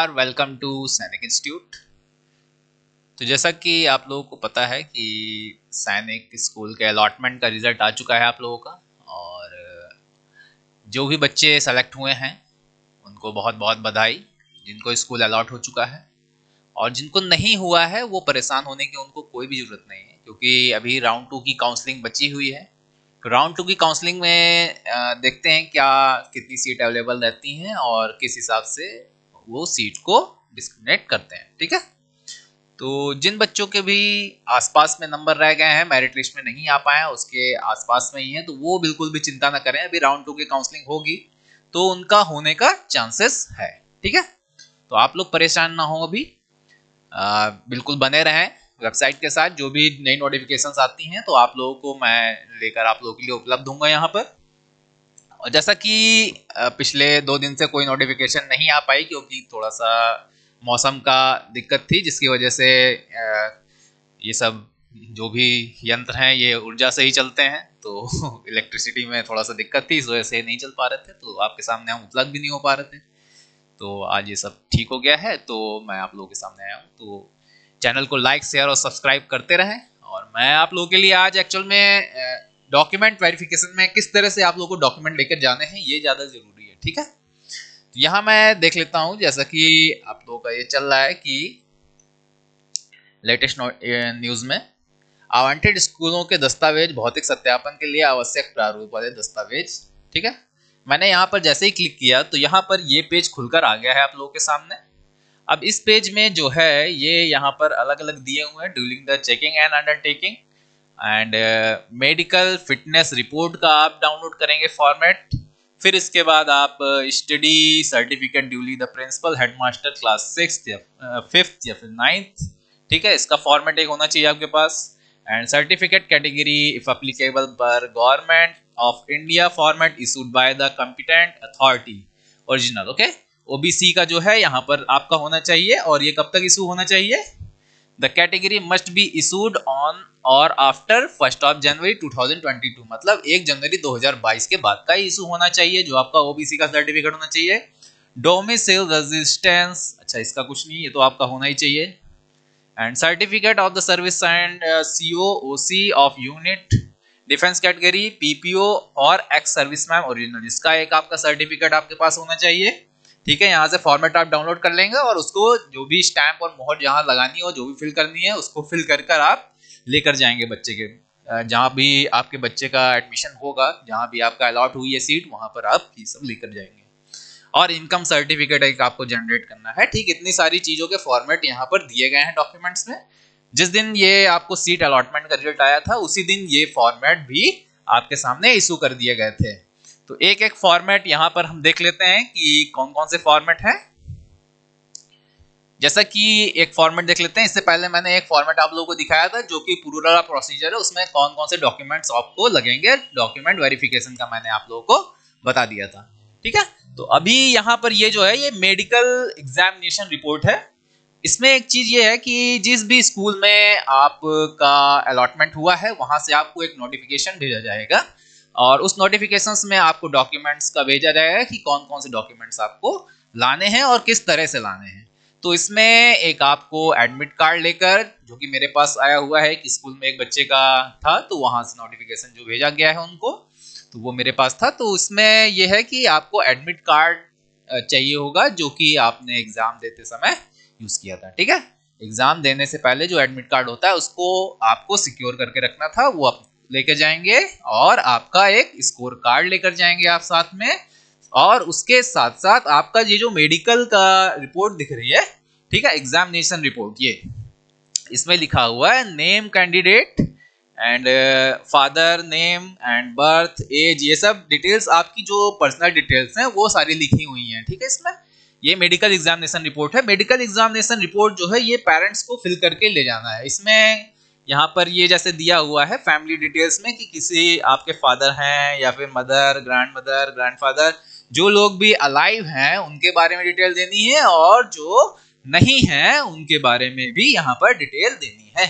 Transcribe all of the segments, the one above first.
नमस्कार, welcome to सैनिक institute. तो जैसा कि आप लोगों को पता है कि सैनिक स्कूल के अलॉटमेंट का रिज़ल्ट आ चुका है आप लोगों का। और जो भी बच्चे सेलेक्ट हुए हैं उनको बहुत बहुत बधाई, जिनको स्कूल अलॉट हो चुका है। और जिनको नहीं हुआ है वो परेशान होने की उनको कोई भी ज़रूरत नहीं है, क्योंकि अभी राउंड 2 की काउंसलिंग बची हुई है। तो राउंड 2 की काउंसलिंग में देखते हैं क्या कितनी सीट अवेलेबल रहती हैं और किस हिसाब से वो सीट को डिस्क्रिमिनेट करते हैं। ठीक है, तो जिन बच्चों के भी आसपास में नंबर रह गए हैं, मेरिट लिस्ट में नहीं आ पाए हैं, उसके आसपास में ही हैं, तो वो बिल्कुल भी चिंता ना करें। अभी राउंड 2 की काउंसलिंग होगी तो उनका होने का चांसेस है। ठीक है, तो आप लोग परेशान ना हो, अभी बिल्कुल बने रहें वेबसाइट के साथ। जो भी नई नोटिफिकेशंस आती हैं तो आप लोगों को मैं लेकर आप लोगों के लिए उपलब्ध हूँगा यहाँ पर। और जैसा कि पिछले 2 दिन से कोई नोटिफिकेशन नहीं आ पाई, क्योंकि थोड़ा सा मौसम का दिक्कत थी, जिसकी वजह से ये सब जो भी यंत्र हैं ये ऊर्जा से ही चलते हैं, तो इलेक्ट्रिसिटी में थोड़ा सा दिक्कत थी, इस वजह से नहीं चल पा रहे थे, तो आपके सामने हम उपलब्ध भी नहीं हो पा रहे थे। तो आज ये सब ठीक हो गया है, तो मैं आप लोगों के सामने आया हूँ। तो चैनल को लाइक, शेयर और सब्सक्राइब करते रहें। और मैं आप लोगों के लिए आज एक्चुअल में डॉक्यूमेंट वेरिफिकेशन में किस तरह से आप लोगों को डॉक्यूमेंट लेकर जाने हैं ये ज़्यादा ज़रूरी है। ठीक है, तो यहाँ मैं देख लेता हूँ, जैसा कि आप लोगों का ये चल रहा है कि लेटेस्ट न्यूज़ में आवंटित स्कूलों के दस्तावेज भौतिक सत्यापन के लिए आवश्यक प्रारूप वाले दस्तावेज। ठीक है, मैंने यहाँ पर जैसे ही क्लिक किया तो यहाँ पर ये पेज खुलकर आ गया है आप लोगों के सामने। अब इस पेज में जो है ये यहाँ पर अलग अलग दिए हुए हैं, during the checking and undertaking and medical fitness report का आप डाउनलोड करेंगे फॉर्मेट। फिर इसके बाद आप study certificate duly the principal headmaster class 6 या 5th या फिर 9th। ठीक है, इसका फॉर्मेट एक होना चाहिए आपके पास। And certificate category if applicable per government of India format issued by the competent authority original. Okay, OBC का जो है यहाँ पर आपका होना चाहिए। और ये कब तक इशू होना चाहिए? The category must be issued on और आफ्टर 1 जनवरी 2022, मतलब 1 जनवरी 2022 के बाद का इशू होना चाहिए जो आपका ओबीसी का सर्टिफिकेट होना चाहिए। डोमिसाइल रेजिस्टेंस, अच्छा इसका कुछ नहीं, ये तो आपका होना ही चाहिए। And certificate of the service and COOC of unit defence category PPO और एक्स सर्विसमैन ओरिजिनल, इसका एक आपका सर्टिफिकेट आपके पास होना चाहिए। ठीक है, यहाँ से फॉर्मेट आप डाउनलोड कर लेंगे और उसको जो भी स्टैंप और मोहर जहाँ लगानी हो, जो भी फिल करनी है, उसको फिल कर आप लेकर जाएंगे बच्चे के जहाँ भी आपके बच्चे का एडमिशन होगा, जहाँ भी आपका अलॉट हुई है सीट, वहाँ पर आप ये सब लेकर जाएंगे। और इनकम सर्टिफिकेट एक आपको जनरेट करना है। ठीक, इतनी सारी चीज़ों के फॉर्मेट यहाँ पर दिए गए हैं डॉक्यूमेंट्स में। जिस दिन ये आपको सीट अलॉटमेंट का रिजल्ट आया था उसी दिन ये फॉर्मेट भी आपके सामने इशू कर दिए गए थे। तो एक एक फॉर्मेट यहाँ पर हम देख लेते हैं कि कौन कौन से फॉर्मेट हैं। जैसा कि एक फॉर्मेट देख लेते हैं, इससे पहले मैंने एक फॉर्मेट आप लोगों को दिखाया था जो कि पूरा प्रोसीजर है, उसमें कौन कौन से डॉक्यूमेंट्स आपको लगेंगे, डॉक्यूमेंट वेरिफिकेशन का मैंने आप लोगों को बता दिया था। ठीक है, तो अभी यहाँ पर ये जो है ये मेडिकल एग्जामिनेशन रिपोर्ट है। इसमें एक चीज ये है कि जिस भी स्कूल में आपका अलॉटमेंट हुआ है वहां से आपको एक नोटिफिकेशन भेजा जाएगा और उस नोटिफिकेशंस में आपको डॉक्यूमेंट्स का भेजा जाएगा कि कौन कौन से डॉक्यूमेंट्स आपको लाने हैं और किस तरह से लाने हैं। तो इसमें एक आपको एडमिट कार्ड लेकर, जो कि मेरे पास आया हुआ है कि स्कूल में एक बच्चे का था तो वहां से नोटिफिकेशन जो भेजा गया है उनको, तो वो मेरे पास था। तो इसमें यह है कि आपको एडमिट कार्ड चाहिए होगा जो कि आपने एग्जाम देते समय यूज किया था। ठीक है, एग्जाम देने से पहले जो एडमिट कार्ड होता है उसको आपको सिक्योर करके रखना था, वो आप लेकर जाएंगे। और आपका एक स्कोर कार्ड लेकर जाएंगे आप साथ में। और उसके साथ साथ आपका ये जो मेडिकल का रिपोर्ट दिख रही है, ठीक है, एग्जामिनेशन रिपोर्ट, ये इसमें लिखा हुआ है name candidate and father name and birth age, ये सब डिटेल्स आपकी जो पर्सनल डिटेल्स हैं वो सारी लिखी हुई हैं। ठीक है, इसमें ये मेडिकल एग्जामिनेशन रिपोर्ट है। मेडिकल एग्जामिनेशन रिपोर्ट जो है ये पेरेंट्स को फिल करके ले जाना है। इसमें यहाँ पर ये जैसे दिया हुआ है फैमिली डिटेल्स में कि किसी आपके फादर हैं या फिर मदर, ग्रैंडमदर, ग्रैंडफादर, जो लोग भी अलाइव हैं उनके बारे में डिटेल देनी है और जो नहीं है उनके बारे में भी यहाँ पर डिटेल देनी है।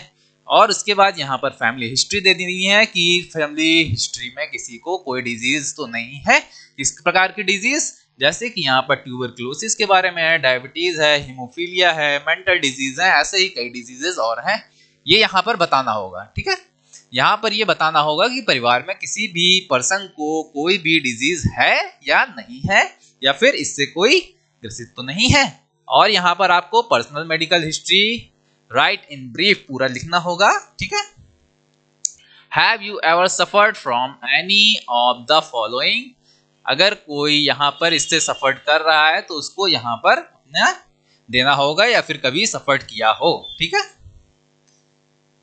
और उसके बाद यहाँ पर फैमिली हिस्ट्री दे दी है कि फैमिली हिस्ट्री में किसी को कोई डिजीज तो नहीं है, इस प्रकार की डिजीज, जैसे कि यहाँ पर ट्यूबरक्लोसिस के बारे में है, डायबिटीज है, हीमोफीलिया है, मेंटल डिजीज है, ऐसे ही कई डिजीजेस और हैं, ये यहाँ पर बताना होगा। ठीक है, यहाँ पर ये बताना होगा कि परिवार में किसी भी पर्सन को कोई भी डिजीज है या नहीं है, या फिर इससे कोई ग्रसित तो नहीं है। और यहाँ पर आपको personal medical history right in brief पूरा लिखना होगा। ठीक है, have you ever suffered from any of the following, अगर कोई यहाँ पर इससे सफर्ड कर रहा है तो उसको यहाँ पर अपना देना होगा, या फिर कभी सफर्ड किया हो। ठीक है,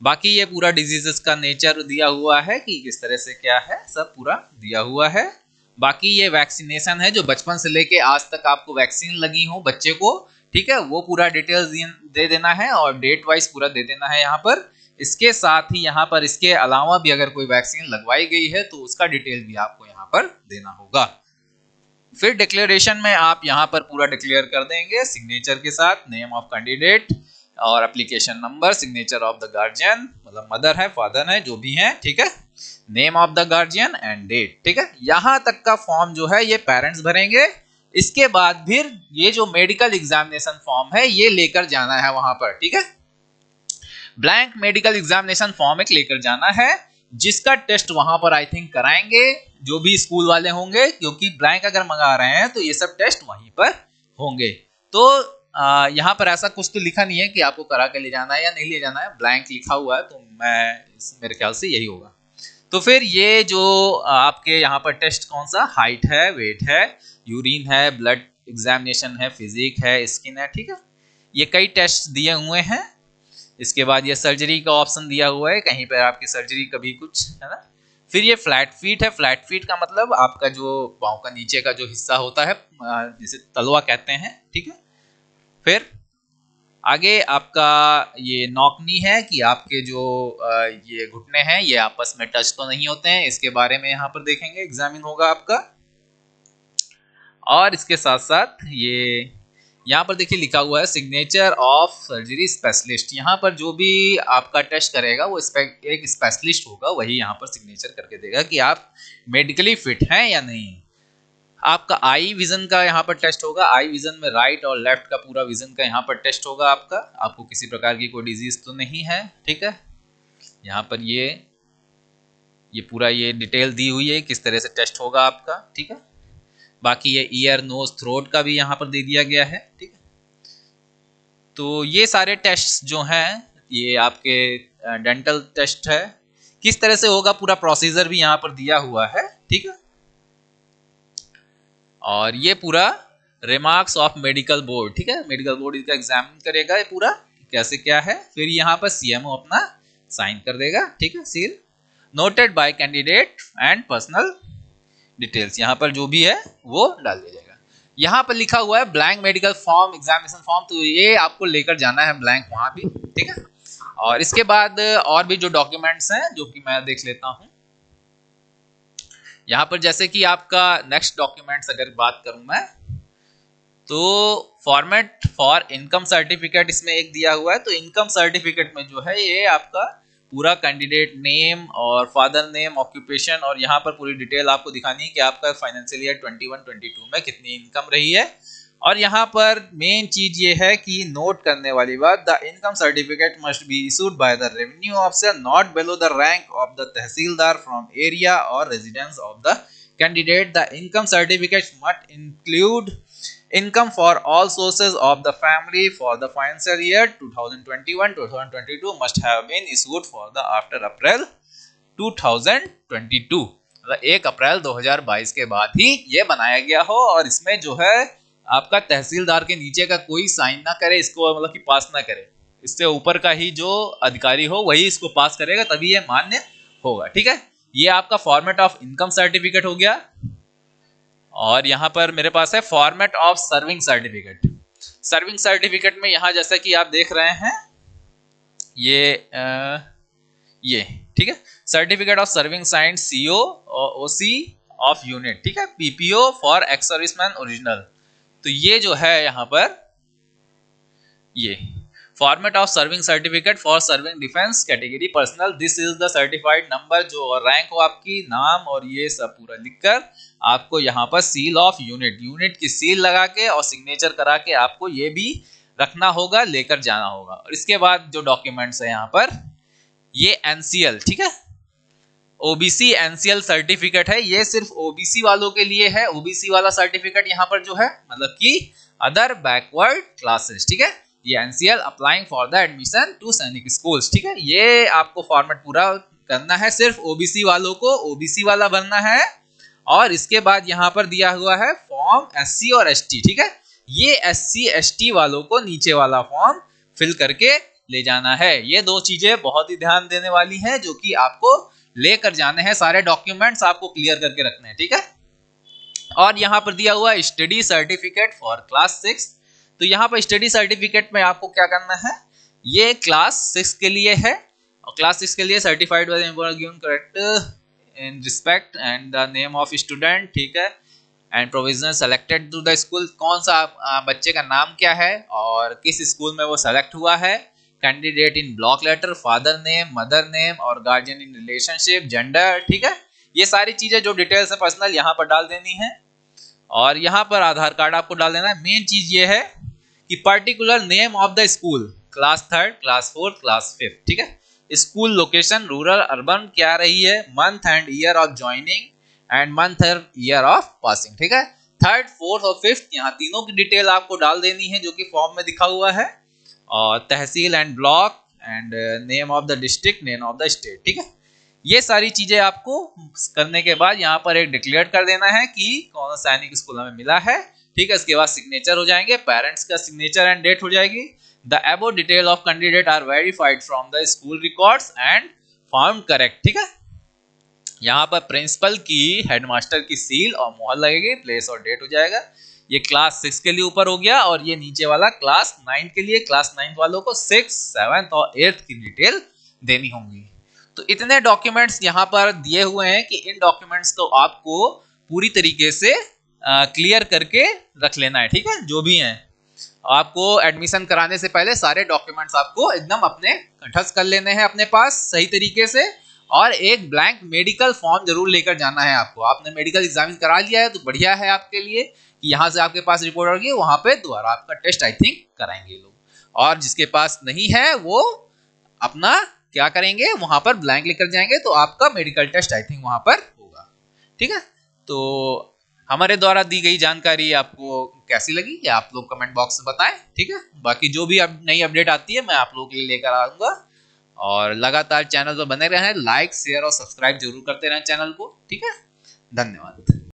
बाकी ये पूरा डिजीजेस का नेचर दिया हुआ है कि किस तरह से क्या है, सब पूरा दिया हुआ है। बाकी ये वैक्सीनेशन है जो बचपन से लेके आज तक आपको वैक्सीन लगी हो बच्चे को, ठीक है, वो पूरा डिटेल्स दे देना है और डेट वाइज पूरा दे देना है यहाँ पर। इसके साथ ही यहाँ पर इसके अलावा भी अगर कोई वैक्सीन लगवाई गई है तो उसका डिटेल भी आपको यहाँ पर देना होगा। फिर डिक्लेरेशन में आप यहाँ पर पूरा डिक्लेयर कर देंगे सिग्नेचर के साथ, नेम ऑफ कैंडिडेट और application number, signature of the guardian, मतलब मदर है फादर है जो भी है, ठीक है, name of the guardian and date. ठीक है, यहाँ तक का फॉर्म जो है ये पेरेंट्स भरेंगे। इसके बाद फिर ये जो मेडिकल एग्जामिनेशन फॉर्म है ये लेकर जाना है वहां पर। ठीक है, ब्लैंक मेडिकल एग्जामिनेशन फॉर्म एक लेकर जाना है, जिसका टेस्ट वहां पर आई थिंक कराएंगे जो भी स्कूल वाले होंगे, क्योंकि ब्लैंक अगर मंगा रहे हैं तो ये सब टेस्ट वहीं पर होंगे। तो यहाँ पर ऐसा कुछ तो लिखा नहीं है कि आपको करा के ले जाना है या नहीं ले जाना है, ब्लैंक लिखा हुआ है, तो मेरे ख्याल से यही होगा। तो फिर ये जो आपके यहाँ पर टेस्ट कौन सा, हाइट है, वेट है, यूरिन है, ब्लड एग्जामिनेशन है, फिजिक है, स्किन है, ठीक है, ये कई टेस्ट दिए हुए हैं। इसके बाद ये सर्जरी का ऑप्शन दिया हुआ है, कहीं पर आपकी सर्जरी कभी कुछ है ना। फिर ये फ्लैट फीट है, फ्लैट फीट का मतलब आपका जो पाँव का नीचे का जो हिस्सा होता है जिसे तलवा कहते हैं। ठीक है, फिर आगे आपका ये नॉकनी है कि आपके जो ये घुटने हैं ये आपस में टच तो नहीं होते हैं, इसके बारे में यहाँ पर देखेंगे, एग्जामिन होगा आपका। और इसके साथ साथ ये यहाँ पर देखिए लिखा हुआ है सिग्नेचर ऑफ सर्जरी स्पेशलिस्ट, यहाँ पर जो भी आपका टेस्ट करेगा वो एक स्पेशलिस्ट होगा, वही यहाँ पर सिग्नेचर करके देगा कि आप मेडिकली फिट हैं या नहीं। आपका आई विजन का यहाँ पर टेस्ट होगा, आई विजन में राइट और लेफ्ट का पूरा विजन का यहाँ पर टेस्ट होगा आपका, आपको किसी प्रकार की कोई डिजीज तो नहीं है। ठीक है, यहाँ पर ये पूरा ये डिटेल दी हुई है किस तरह से टेस्ट होगा आपका। ठीक है, बाकी ये ईयर नोज थ्रोट का भी यहाँ पर दे दिया गया है। ठीक है, तो ये सारे टेस्ट जो हैं ये आपके डेंटल टेस्ट है, किस तरह से होगा पूरा प्रोसीजर भी यहाँ पर दिया हुआ है। ठीक है, और ये पूरा रिमार्क्स ऑफ मेडिकल बोर्ड, ठीक है, मेडिकल बोर्ड इसका एग्जामिन करेगा ये पूरा कैसे क्या है, फिर यहाँ पर सीएमओ अपना साइन कर देगा। ठीक है, seal noted bye candidate and personal details, यहाँ पर जो भी है वो डाल दिया जाएगा। यहाँ पर लिखा हुआ है blank medical form examination form, तो ये आपको लेकर जाना है ब्लैंक वहां भी। ठीक है, और इसके बाद और भी जो डॉक्यूमेंट्स हैं जो कि मैं देख लेता हूँ यहाँ पर, जैसे कि आपका नेक्स्ट डॉक्यूमेंट्स अगर बात करूं मैं, तो फॉर्मेट फॉर इनकम सर्टिफिकेट इसमें एक दिया हुआ है। तो इनकम सर्टिफिकेट में जो है ये आपका पूरा कैंडिडेट नेम और फादर नेम, ऑक्यूपेशन, और यहाँ पर पूरी डिटेल आपको दिखानी है कि आपका फाइनेंशियल ईयर 21-22 में कितनी इनकम रही है। और यहाँ पर मेन चीज ये है कि नोट करने वाली बात, the income certificate must be issued by the revenue officer not below the rank of the tehsildar from area और residence of the candidate. The income certificate must include income for all sources of the family for the financial year 2021-2022 must have been issued for the after April 2022, मतलब 1 अप्रैल 2022 के बाद ही ये बनाया गया हो। और इसमें जो है आपका तहसीलदार के नीचे का कोई साइन ना करे इसको, मतलब कि पास ना करे, इससे ऊपर का ही जो अधिकारी हो वही इसको पास करेगा, तभी ये मान्य होगा। ठीक है, ये आपका फॉर्मेट ऑफ इनकम सर्टिफिकेट हो गया। और यहाँ पर मेरे पास है format of serving certificate. Serving certificate में यहाँ जैसा कि आप देख रहे हैं ये ठीक है, certificate of serving signed CO OC of unit, ठीक है, PPO for ex serviceman original. तो ये जो है यहाँ पर ये format of serving certificate for serving defence category personal, this is the certified number, जो रैंक हो आपकी, नाम और ये सब पूरा लिखकर आपको यहाँ पर सील ऑफ यूनिट की सील लगा के और सिग्नेचर करा के आपको ये भी रखना होगा, लेकर जाना होगा। और इसके बाद जो डॉक्यूमेंट्स है यहाँ पर, ये एनसीएल, ठीक है, ओबीसी एनसीएल सर्टिफिकेट है, ये सिर्फ ओबीसी वालों के लिए है। ओबीसी वाला सर्टिफिकेट यहाँ पर जो है मतलब कि अदर बैकवर्ड क्लासेस, ठीक है। ये NCL applying for the admission to Sainik schools, ठीक है। ये आपको फॉर्मेट पूरा करना है, सिर्फ ओबीसी वालों को ओबीसी वाला भरना है। और इसके बाद यहाँ पर दिया हुआ है फॉर्म एससी और एसटी, ठीक है। ये एससी एसटी वालों को नीचे वाला फॉर्म फिल करके ले जाना है। ये दो चीजें बहुत ही ध्यान देने वाली हैं, जो कि आपको लेकर जाने हैं, सारे डॉक्यूमेंट्स आपको क्लियर करके रखने हैं, ठीक है। और यहाँ पर दिया हुआ स्टडी सर्टिफिकेट फॉर क्लास 6, तो यहाँ पर स्टडी सर्टिफिकेट में आपको क्या करना है, ये क्लास 6 के लिए है। और क्लास 6 के लिए certified given correct in respect and the name of student, ठीक है, and provisional selected to the school, कौन सा बच्चे का नाम क्या है और किस स्कूल में वो सेलेक्ट हुआ है, candidate in block letter, father name, mother name और गार्जियन इन रिलेशनशिप, जेंडर, ठीक है। ये सारी चीजें जो डिटेल्स है पर्सनल यहाँ पर डाल देनी है। और यहाँ पर आधार कार्ड आपको डाल देना है। मेन चीज ये है कि particular name of the school, class 3, class 4, class 5, ठीक है। स्कूल लोकेशन रूरल अर्बन क्या रही है, month and year of joining and month and year of passing, ठीक है। 3rd, 4th और 5th यहाँ तीनों की डिटेल आपको डाल देनी है, जो कि फॉर्म में दिखा हुआ है। और tehsil and block and name of the district, name of the state, ठीक है। ये सारी चीजें आपको करने के बाद यहाँ पर एक डिक्लेयर कर देना है कि कौन सा सैनिक स्कूल हमें मिला है, ठीक है। इसके बाद सिग्नेचर हो जाएंगे, पेरेंट्स का सिग्नेचर एंड डेट हो जाएगी। The above detail of candidate are verified from the school records and found correct, ठीक है। यहाँ पर प्रिंसिपल की, हेडमास्टर की सील और मोहर लगेगी, प्लेस और डेट हो जाएगा। ये क्लास 6 के लिए ऊपर हो गया। और ये नीचे वाला क्लास 9 के लिए, क्लास 9 वालों को 6, 7 और 8 की डिटेल देनी होंगी। तो इतने डॉक्यूमेंट्स यहाँ पर दिए हुए हैं कि इन डॉक्यूमेंट्स को आपको पूरी तरीके से क्लियर करके रख लेना है, ठीक है। जो भी हैं आपको एडमिशन कराने से पहले सारे डॉक्यूमेंट्स आपको एकदम अपने कंठस्थ कर लेने हैं अपने पास सही तरीके से। और एक ब्लैंक मेडिकल फॉर्म जरूर लेकर जाना है आपको। आपने मेडिकल एग्जामिन करा लिया है तो बढ़िया है आपके लिए कि यहाँ से आपके पास रिपोर्ट होगी, वहां पे दोबारा आपका टेस्ट आई थिंक कराएंगे लोग। और जिसके पास नहीं है वो अपना क्या करेंगे, वहां पर ब्लैंक लेकर जाएंगे, तो आपका मेडिकल टेस्ट आई थिंक वहां पर होगा, ठीक है। तो हमारे द्वारा दी गई जानकारी आपको कैसी लगी ये आप लोग कमेंट बॉक्स में बताएं, ठीक है। बाकी जो भी नई अपडेट आती है मैं आप लोगों के लिए लेकर आऊंगा। और लगातार चैनल पर बने रहें, लाइक शेयर और सब्सक्राइब जरूर करते रहें चैनल को, ठीक है। धन्यवाद।